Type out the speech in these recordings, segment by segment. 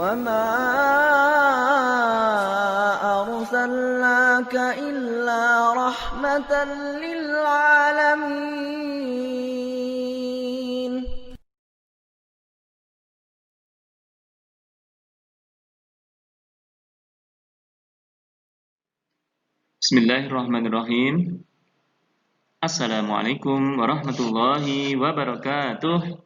وما أرسلناك إلا رحمة للعالمين. Bismillahirrahmanirrahim. Assalamualaikum warahmatullahi wabarakatuh.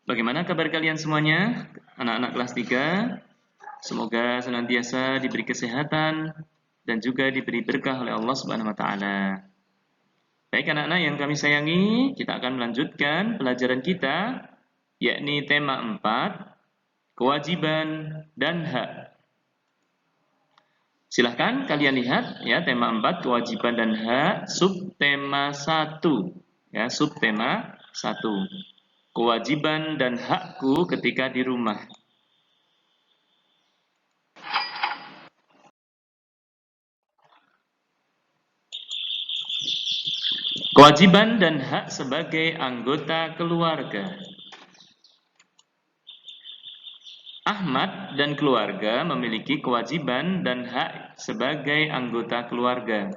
Bagaimana kabar kalian semuanya? Anak-anak kelas 3, semoga senantiasa diberi kesehatan dan juga diberi berkah oleh Allah Subhanahu wa taala. Baik anak-anak yang kami sayangi, kita akan melanjutkan pelajaran kita, yakni tema 4, kewajiban dan hak. Silahkan kalian lihat ya, tema 4 kewajiban dan hak, subtema 1 ya, subtema 1 kewajiban dan hakku ketika di rumah. Kewajiban dan hak sebagai anggota keluarga. Ahmad dan keluarga memiliki kewajiban dan hak sebagai anggota keluarga.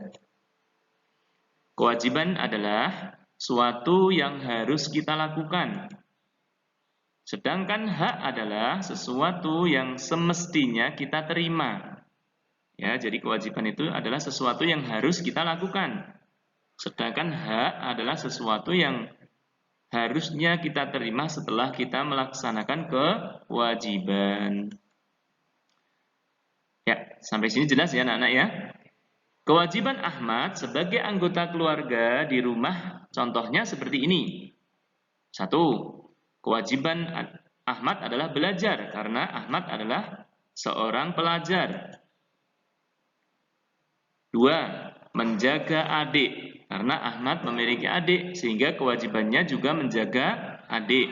Kewajiban adalah suatu yang harus kita lakukan. Sedangkan hak adalah sesuatu yang semestinya kita terima. Ya, jadi kewajiban itu adalah sesuatu yang harus kita lakukan. Sedangkan hak adalah sesuatu yang harusnya kita terima setelah kita melaksanakan kewajiban. Ya, sampai sini jelas ya anak-anak ya. Kewajiban Ahmad sebagai anggota keluarga di rumah contohnya seperti ini. 1. Kewajiban Ahmad adalah belajar karena Ahmad adalah seorang pelajar. 2. Menjaga adik karena Ahmad memiliki adik sehingga kewajibannya juga menjaga adik.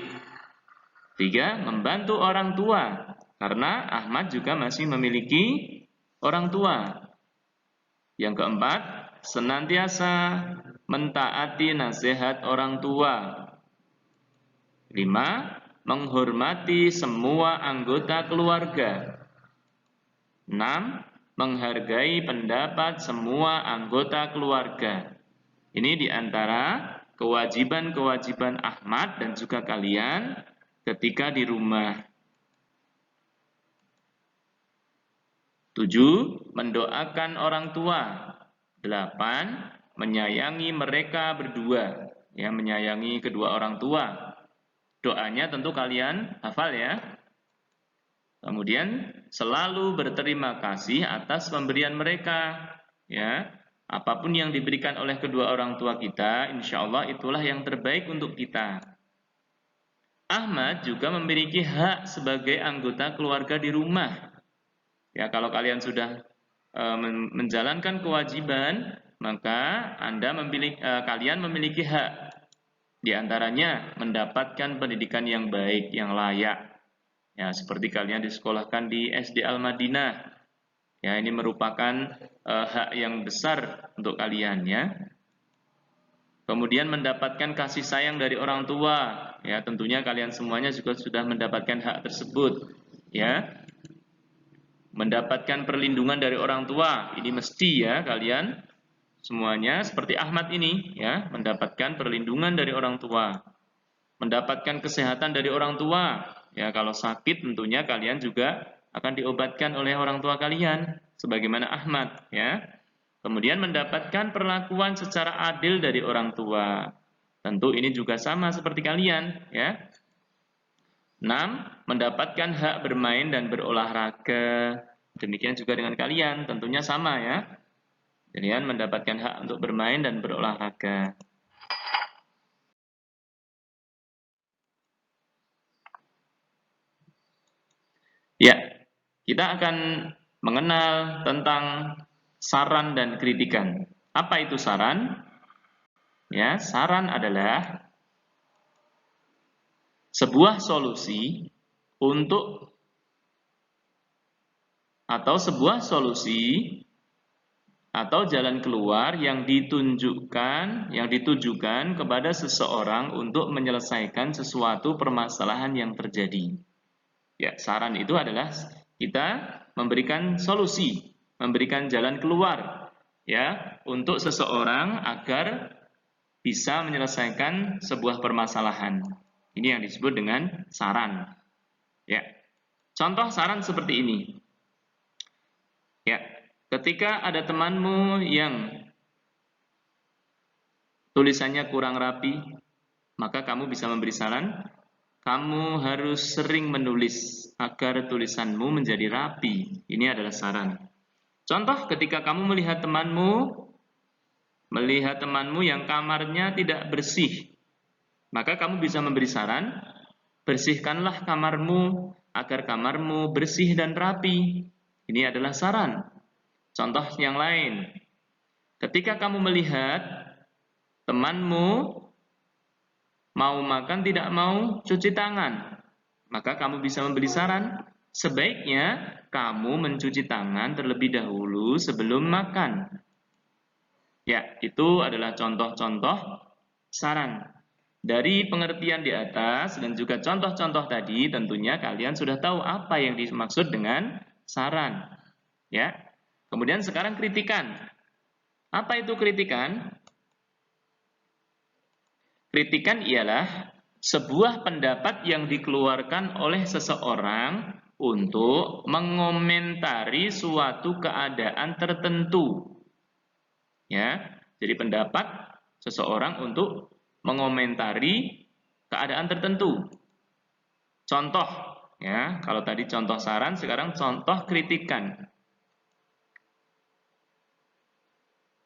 3. Membantu orang tua karena Ahmad juga masih memiliki orang tua. Yang keempat, senantiasa mentaati nasihat orang tua. 5. Menghormati semua anggota keluarga. 6. Menghargai pendapat semua anggota keluarga. Ini diantara kewajiban-kewajiban Ahmad dan juga kalian ketika di rumah. 7. Mendoakan orang tua. 8. Menyayangi mereka berdua. Ya, menyayangi kedua orang tua. Doanya tentu kalian hafal ya. Kemudian selalu berterima kasih atas pemberian mereka. Ya, apapun yang diberikan oleh kedua orang tua kita, insya Allah itulah yang terbaik untuk kita. Ahmad juga memiliki hak sebagai anggota keluarga di rumah. Ya, kalau kalian sudah menjalankan kewajiban, maka kalian memiliki hak. Di antaranya mendapatkan pendidikan yang baik, yang layak. Ya, seperti kalian disekolahkan di SD Al-Madinah. Ya, ini merupakan hak yang besar untuk kalian ya. Kemudian mendapatkan kasih sayang dari orang tua. Ya, tentunya kalian semuanya juga sudah mendapatkan hak tersebut. Ya. Mendapatkan perlindungan dari orang tua. Ini mesti ya kalian semuanya seperti Ahmad ini ya, mendapatkan perlindungan dari orang tua. Mendapatkan kesehatan dari orang tua. Ya, kalau sakit tentunya kalian juga akan diobatkan oleh orang tua kalian sebagaimana Ahmad ya. Kemudian mendapatkan perlakuan secara adil dari orang tua. Tentu ini juga sama seperti kalian ya. 6. Mendapatkan hak bermain dan berolahraga. Demikian juga dengan kalian, tentunya sama ya. Kalian mendapatkan hak untuk bermain dan berolahraga. Ya, kita akan mengenal tentang saran dan kritikan. Apa itu saran? Ya, saran adalah sebuah solusi untuk atau sebuah solusi atau jalan keluar yang ditujukan kepada seseorang untuk menyelesaikan sesuatu permasalahan yang terjadi. Ya, saran itu adalah kita memberikan solusi, memberikan jalan keluar ya untuk seseorang agar bisa menyelesaikan sebuah permasalahan. Ini yang disebut dengan saran. Ya. Contoh saran seperti ini. Ya, ketika ada temanmu yang tulisannya kurang rapi, maka kamu bisa memberi saran, kamu harus sering menulis agar tulisanmu menjadi rapi. Ini adalah saran. Contoh ketika kamu melihat temanmu yang kamarnya tidak bersih, maka kamu bisa memberi saran, bersihkanlah kamarmu agar kamarmu bersih dan rapi. Ini adalah saran. Contoh yang lain, ketika kamu melihat temanmu mau makan tidak mau cuci tangan, maka kamu bisa memberi saran, sebaiknya kamu mencuci tangan terlebih dahulu sebelum makan. Ya, itu adalah contoh-contoh saran. Dari pengertian di atas dan juga contoh-contoh tadi, tentunya kalian sudah tahu apa yang dimaksud dengan saran. Ya. Kemudian sekarang kritikan. Apa itu kritikan? Kritikan ialah sebuah pendapat yang dikeluarkan oleh seseorang untuk mengomentari suatu keadaan tertentu. Ya, jadi pendapat seseorang untuk mengomentari keadaan tertentu. Contoh, ya, kalau tadi contoh saran, sekarang contoh kritikan.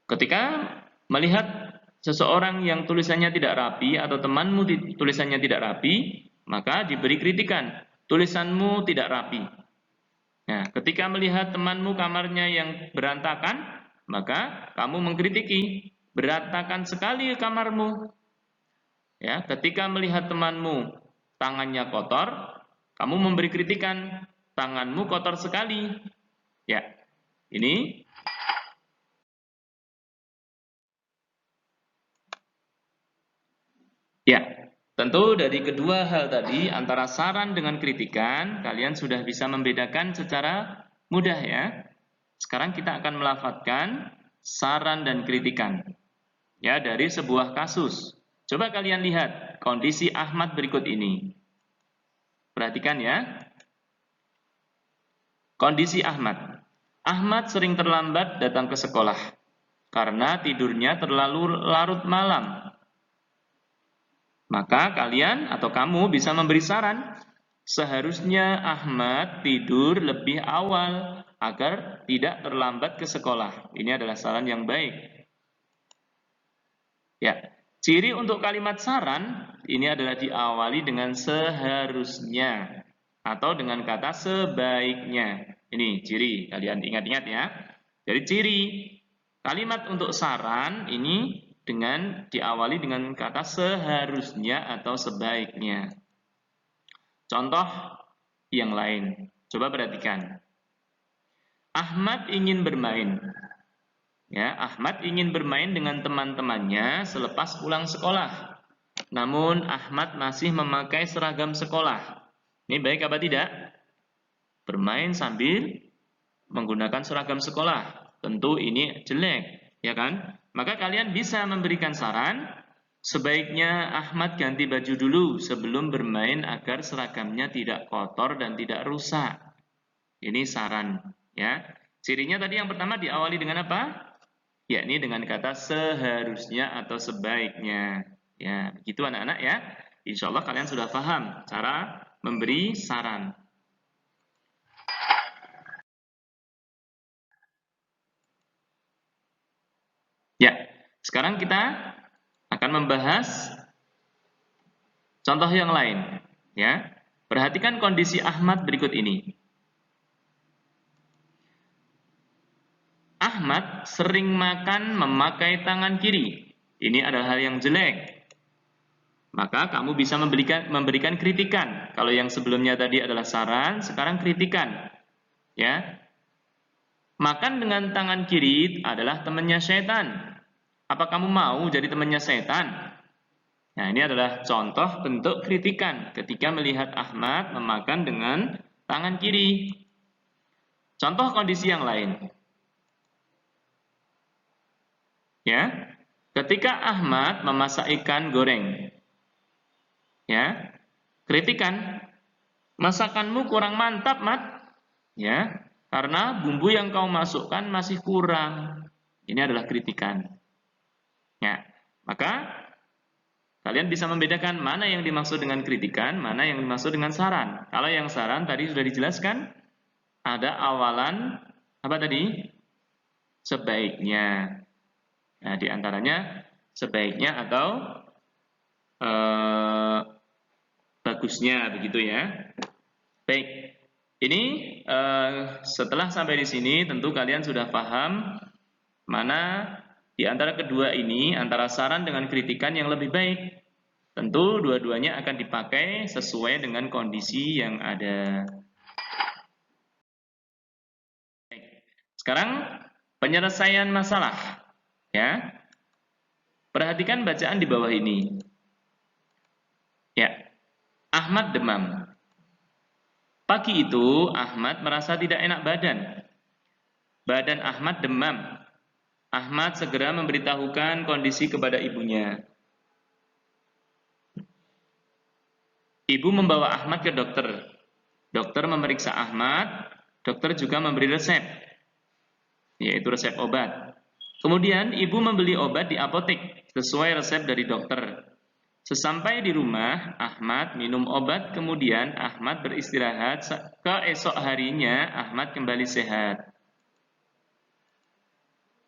Ketika melihat seseorang yang tulisannya tidak rapi atau temanmu tulisannya tidak rapi, maka diberi kritikan, tulisanmu tidak rapi. Nah, ketika melihat temanmu kamarnya yang berantakan, maka kamu mengkritiki, berantakan sekali kamarmu. Ya, ketika melihat temanmu tangannya kotor, kamu memberi kritikan, tanganmu kotor sekali. Ya, ini ya, tentu dari kedua hal tadi antara saran dengan kritikan, kalian sudah bisa membedakan secara mudah ya. Sekarang kita akan melafadzkan saran dan kritikan. Ya, dari sebuah kasus. Coba kalian lihat kondisi Ahmad berikut ini. Perhatikan ya. Kondisi Ahmad. Ahmad sering terlambat datang ke sekolah karena tidurnya terlalu larut malam. Maka kalian atau kamu bisa memberi saran. Seharusnya Ahmad tidur lebih awal agar tidak terlambat ke sekolah. Ini adalah saran yang baik. Ya, ciri untuk kalimat saran ini adalah diawali dengan seharusnya atau dengan kata sebaiknya. Ini ciri, kalian ingat-ingat ya. Jadi ciri kalimat untuk saran ini dengan diawali dengan kata seharusnya atau sebaiknya. Contoh yang lain, coba perhatikan. Ahmad ingin bermain. Ya, Ahmad ingin bermain dengan teman-temannya selepas pulang sekolah. Namun Ahmad masih memakai seragam sekolah. Ini baik apa tidak? Bermain sambil menggunakan seragam sekolah. Tentu ini jelek, ya kan? Maka kalian bisa memberikan saran, sebaiknya Ahmad ganti baju dulu sebelum bermain agar seragamnya tidak kotor dan tidak rusak. Ini saran, ya. Cirinya tadi yang pertama diawali dengan apa? Yakni dengan kata seharusnya atau sebaiknya. Ya, begitu anak-anak ya. Insya Allah kalian sudah paham cara memberi saran. Ya, sekarang kita akan membahas contoh yang lain. Ya, perhatikan kondisi Ahmad berikut ini. Ahmad sering makan memakai tangan kiri. Ini adalah hal yang jelek. Maka kamu bisa memberikan kritikan. Kalau yang sebelumnya tadi adalah saran, sekarang kritikan. Ya. Makan dengan tangan kiri adalah temannya setan. Apa kamu mau jadi temannya setan? Nah, ini adalah contoh bentuk kritikan ketika melihat Ahmad memakan dengan tangan kiri. Contoh kondisi yang lain. Ya. Ketika Ahmad memasak ikan goreng. Ya. Kritikan, masakanmu kurang mantap, Mat. Ya. Karena bumbu yang kau masukkan masih kurang. Ini adalah kritikan. Ya. Maka kalian bisa membedakan mana yang dimaksud dengan kritikan, mana yang dimaksud dengan saran. Kalau yang saran tadi sudah dijelaskan, ada awalan apa tadi? Sebaiknya. Nah, diantaranya sebaiknya atau bagusnya, begitu ya. Baik, ini setelah sampai di sini, tentu kalian sudah paham mana di antara kedua ini, antara saran dengan kritikan yang lebih baik. Tentu dua-duanya akan dipakai sesuai dengan kondisi yang ada. Sekarang penyelesaian masalah. Ya. Perhatikan bacaan di bawah ini. Ya. Ahmad demam. Pagi itu Ahmad merasa tidak enak badan. Badan Ahmad demam. Ahmad segera memberitahukan kondisi kepada ibunya. Ibu membawa Ahmad ke dokter. Dokter memeriksa Ahmad. Dokter juga memberi resep, yaitu resep obat. Kemudian ibu membeli obat di apotek sesuai resep dari dokter. Sesampai di rumah, Ahmad minum obat, kemudian Ahmad beristirahat. Keesok harinya, Ahmad kembali sehat.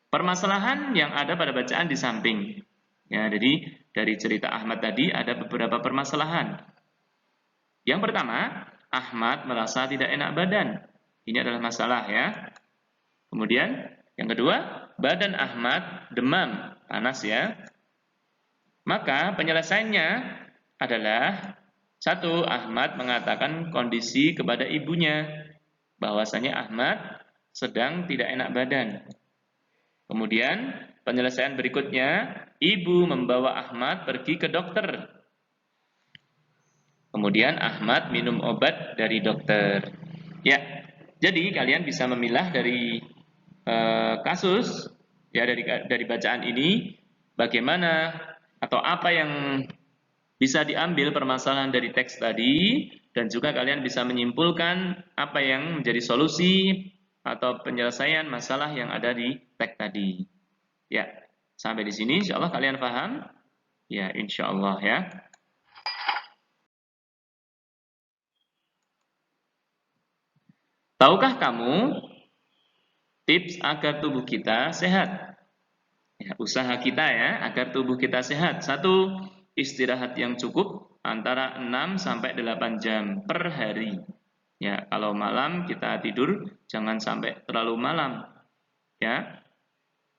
Permasalahan yang ada pada bacaan di samping. Ya, jadi dari cerita Ahmad tadi ada beberapa permasalahan. Yang pertama, Ahmad merasa tidak enak badan. Ini adalah masalah ya. Kemudian yang kedua, badan Ahmad demam, panas ya. Maka penyelesaiannya adalah satu, Ahmad mengatakan kondisi kepada ibunya bahwasanya Ahmad sedang tidak enak badan. Kemudian penyelesaian berikutnya, ibu membawa Ahmad pergi ke dokter. Kemudian Ahmad minum obat dari dokter. Ya, jadi kalian bisa memilah dari kasus ya dari bacaan ini bagaimana atau apa yang bisa diambil permasalahan dari teks tadi, dan juga kalian bisa menyimpulkan apa yang menjadi solusi atau penyelesaian masalah yang ada di teks tadi. Ya, sampai di sini insya Allah kalian paham? Ya, insya Allah ya. Tahukah kamu tips agar tubuh kita sehat? Ya, usaha kita ya agar tubuh kita sehat. Satu, istirahat yang cukup antara 6 sampai 8 jam per hari. Ya, kalau malam kita tidur jangan sampai terlalu malam. Ya.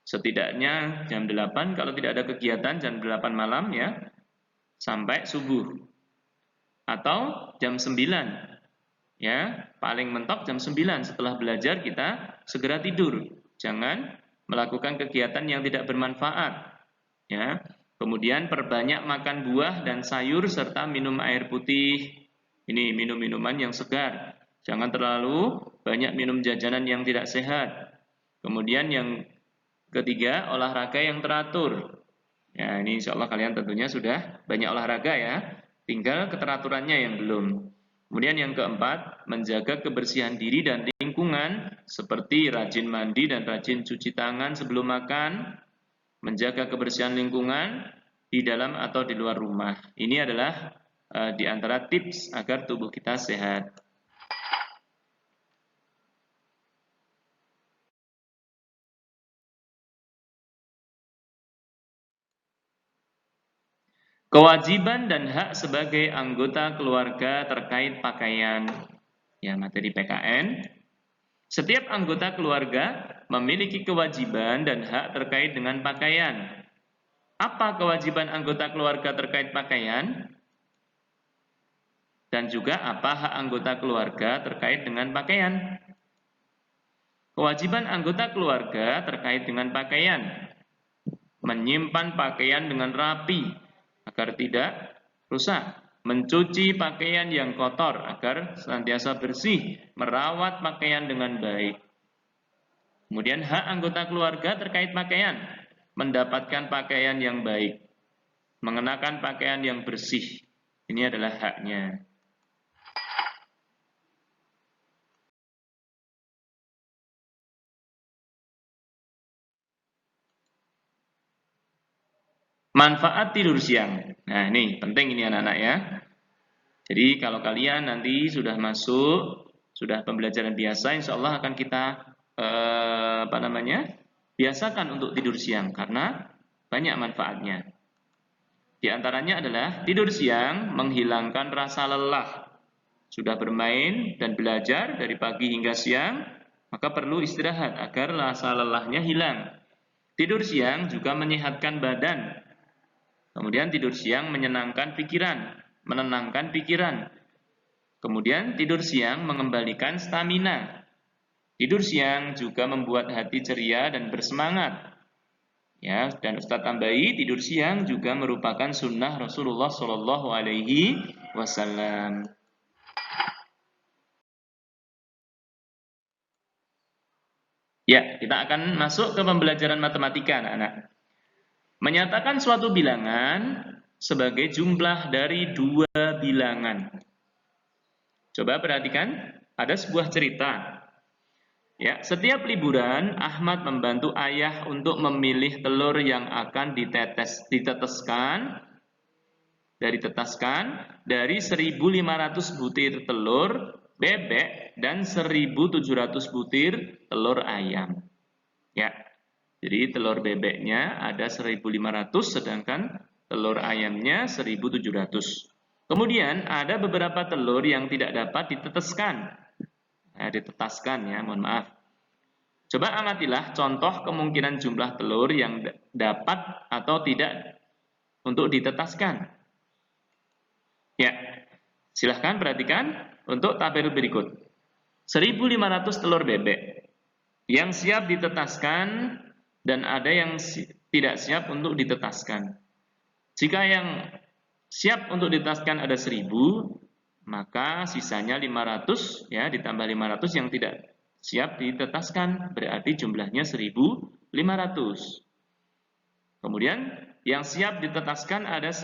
Setidaknya jam 8, kalau tidak ada kegiatan jam 8 malam ya sampai subuh. Atau jam 9. Ya, paling mentok jam 9 setelah belajar kita segera tidur. Jangan melakukan kegiatan yang tidak bermanfaat. Ya. Kemudian perbanyak makan buah dan sayur serta minum air putih. Ini minum minuman yang segar. Jangan terlalu banyak minum jajanan yang tidak sehat. Kemudian yang ketiga, olahraga yang teratur. Ya, ini insya Allah kalian tentunya sudah banyak olahraga ya. Tinggal keteraturannya yang belum. Kemudian yang keempat, menjaga kebersihan diri dan lingkungan seperti rajin mandi dan rajin cuci tangan sebelum makan, menjaga kebersihan lingkungan di dalam atau di luar rumah. Ini adalah di antara tips agar tubuh kita sehat. Kewajiban dan hak sebagai anggota keluarga terkait pakaian. Ya, materi PKN. Setiap anggota keluarga memiliki kewajiban dan hak terkait dengan pakaian. Apa kewajiban anggota keluarga terkait pakaian? Dan juga apa hak anggota keluarga terkait dengan pakaian? Kewajiban anggota keluarga terkait dengan pakaian. Menyimpan pakaian dengan rapi agar tidak rusak. Mencuci pakaian yang kotor agar senantiasa bersih, merawat pakaian dengan baik. Kemudian hak anggota keluarga terkait pakaian, mendapatkan pakaian yang baik, mengenakan pakaian yang bersih. Ini adalah haknya. Manfaat tidur siang. Nah, ini penting ini anak-anak ya. Jadi kalau kalian nanti sudah masuk, sudah pembelajaran biasa, insya Allah akan kita biasakan untuk tidur siang karena banyak manfaatnya. Di antaranya adalah tidur siang menghilangkan rasa lelah. Sudah bermain dan belajar dari pagi hingga siang, maka perlu istirahat agar rasa lelahnya hilang. Tidur siang juga menyehatkan badan. Kemudian tidur siang menyenangkan pikiran, menenangkan pikiran. Kemudian tidur siang mengembalikan stamina. Tidur siang juga membuat hati ceria dan bersemangat. Ya, dan Ustadz tambahi, tidur siang juga merupakan sunnah Rasulullah Shallallahu Alaihi Wasallam. Ya, kita akan masuk ke pembelajaran matematika, anak-anak. Menyatakan suatu bilangan sebagai jumlah dari dua bilangan. Coba perhatikan, ada sebuah cerita. Ya, setiap liburan Ahmad membantu ayah untuk memilih telur yang akan ditetaskan dari 1.500 butir telur bebek dan 1.700 butir telur ayam. Ya, jadi telur bebeknya ada 1.500 sedangkan telur ayamnya 1.700. Kemudian ada beberapa telur yang tidak dapat ditetaskan. Ditetaskan ya, mohon maaf. Coba amatilah contoh kemungkinan jumlah telur yang dapat atau tidak untuk ditetaskan. Ya, silahkan perhatikan untuk tabel berikut. 1.500 telur bebek yang siap ditetaskan dan ada yang tidak siap untuk ditetaskan. Jika yang siap untuk ditetaskan ada 1.000, maka sisanya 500 ya, ditambah 500 yang tidak siap ditetaskan, berarti jumlahnya 1.500. Kemudian yang siap ditetaskan ada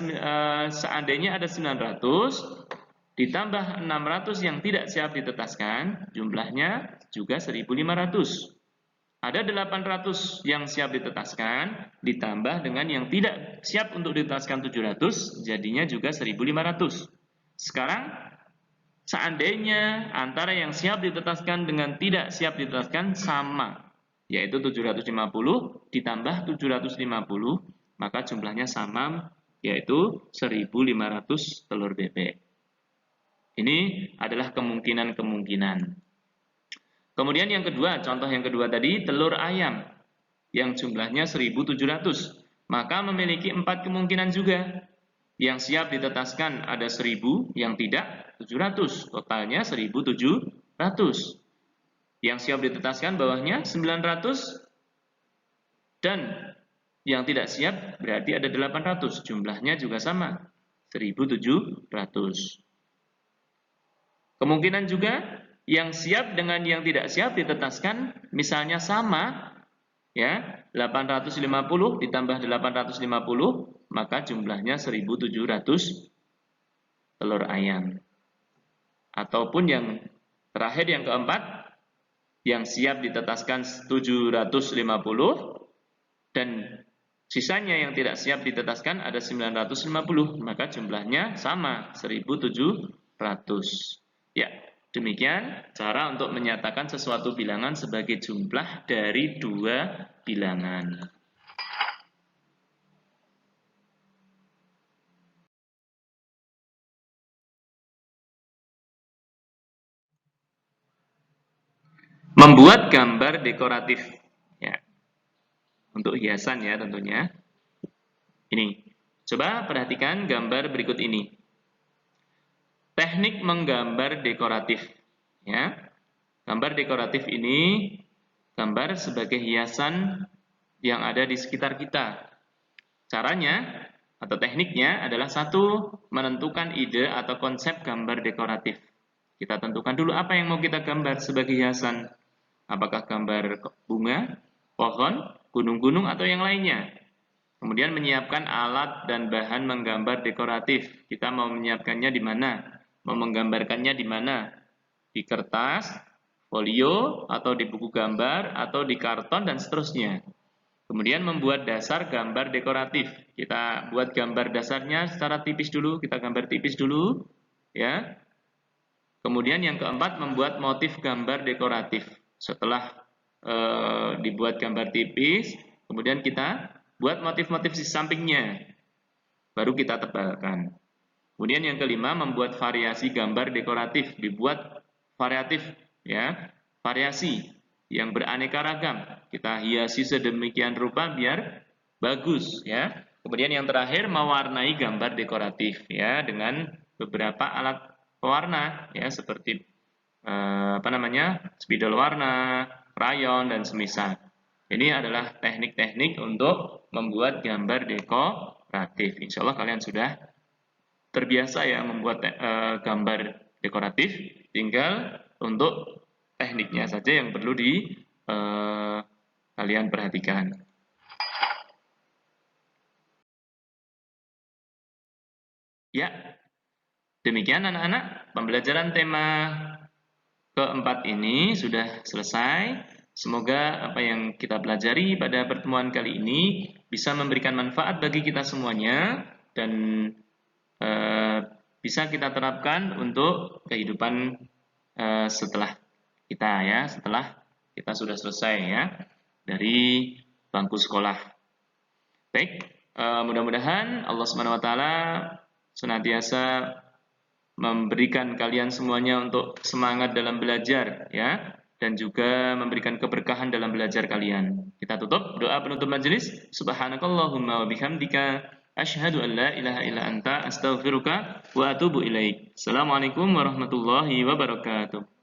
seandainya ada 900 ditambah 600 yang tidak siap ditetaskan, jumlahnya juga 1.500. Ada 800 yang siap ditetaskan ditambah dengan yang tidak siap untuk ditetaskan 700, jadinya juga 1.500. Sekarang seandainya antara yang siap ditetaskan dengan tidak siap ditetaskan sama, yaitu 750 ditambah 750, maka jumlahnya sama, yaitu 1.500 telur bebek. Ini adalah kemungkinan-kemungkinan. Kemudian yang kedua, contoh yang kedua tadi, telur ayam yang jumlahnya 1.700, maka memiliki 4 kemungkinan juga. Yang siap ditetaskan ada 1.000, yang tidak 700, totalnya 1.700. Yang siap ditetaskan bawahnya 900 dan yang tidak siap berarti ada 800, jumlahnya juga sama 1.700. Kemungkinan juga yang siap dengan yang tidak siap ditetaskan misalnya sama ya, 850 ditambah 850, maka jumlahnya 1.700 telur ayam. Ataupun yang terakhir, yang keempat, yang siap ditetaskan 750 dan sisanya yang tidak siap ditetaskan ada 950, maka jumlahnya sama 1.700. Ya, demikian cara untuk menyatakan sesuatu bilangan sebagai jumlah dari dua bilangan. Membuat gambar dekoratif. Ya. Untuk hiasan ya tentunya. Ini. Coba perhatikan gambar berikut ini. Teknik menggambar dekoratif. Ya. Gambar dekoratif ini gambar sebagai hiasan yang ada di sekitar kita. Caranya, atau tekniknya adalah satu, menentukan ide atau konsep gambar dekoratif. Kita tentukan dulu apa yang mau kita gambar sebagai hiasan. Apakah gambar bunga, pohon, gunung-gunung, atau yang lainnya. Kemudian menyiapkan alat dan bahan menggambar dekoratif. Kita mau menyiapkannya di mana? Mau menggambarkannya di mana? Di kertas, folio, atau di buku gambar, atau di karton, dan seterusnya. Kemudian membuat dasar gambar dekoratif. Kita buat gambar dasarnya secara tipis dulu, kita gambar tipis dulu, ya. Kemudian yang keempat, membuat motif gambar dekoratif. Setelah dibuat gambar tipis, kemudian kita buat motif-motif di sampingnya, baru kita tebalkan. Kemudian yang kelima, membuat variasi gambar dekoratif, dibuat variatif, ya, variasi yang beraneka ragam. Kita hiasi sedemikian rupa biar bagus, ya. Kemudian yang terakhir, mewarnai gambar dekoratif, ya, dengan beberapa alat pewarna, ya, seperti spidol warna, krayon, dan semisal. Ini adalah teknik-teknik untuk membuat gambar dekoratif. Insya Allah kalian sudah terbiasa ya membuat gambar dekoratif, tinggal untuk tekniknya saja yang perlu kalian perhatikan. Ya, demikian anak-anak, pembelajaran tema keempat ini sudah selesai. Semoga apa yang kita pelajari pada pertemuan kali ini bisa memberikan manfaat bagi kita semuanya dan bisa kita terapkan untuk kehidupan setelah setelah kita sudah selesai ya dari bangku sekolah. Baik, mudah-mudahan Allah Subhanahu wa taala senantiasa memberikan kalian semuanya untuk semangat dalam belajar ya, dan juga memberikan keberkahan dalam belajar kalian. Kita tutup doa penutup majelis. Subhanakallahumma wa bihamdika asyhadu an la ilaha illa anta astaghfiruka wa atubu ilaik. Assalamualaikum warahmatullahi wabarakatuh.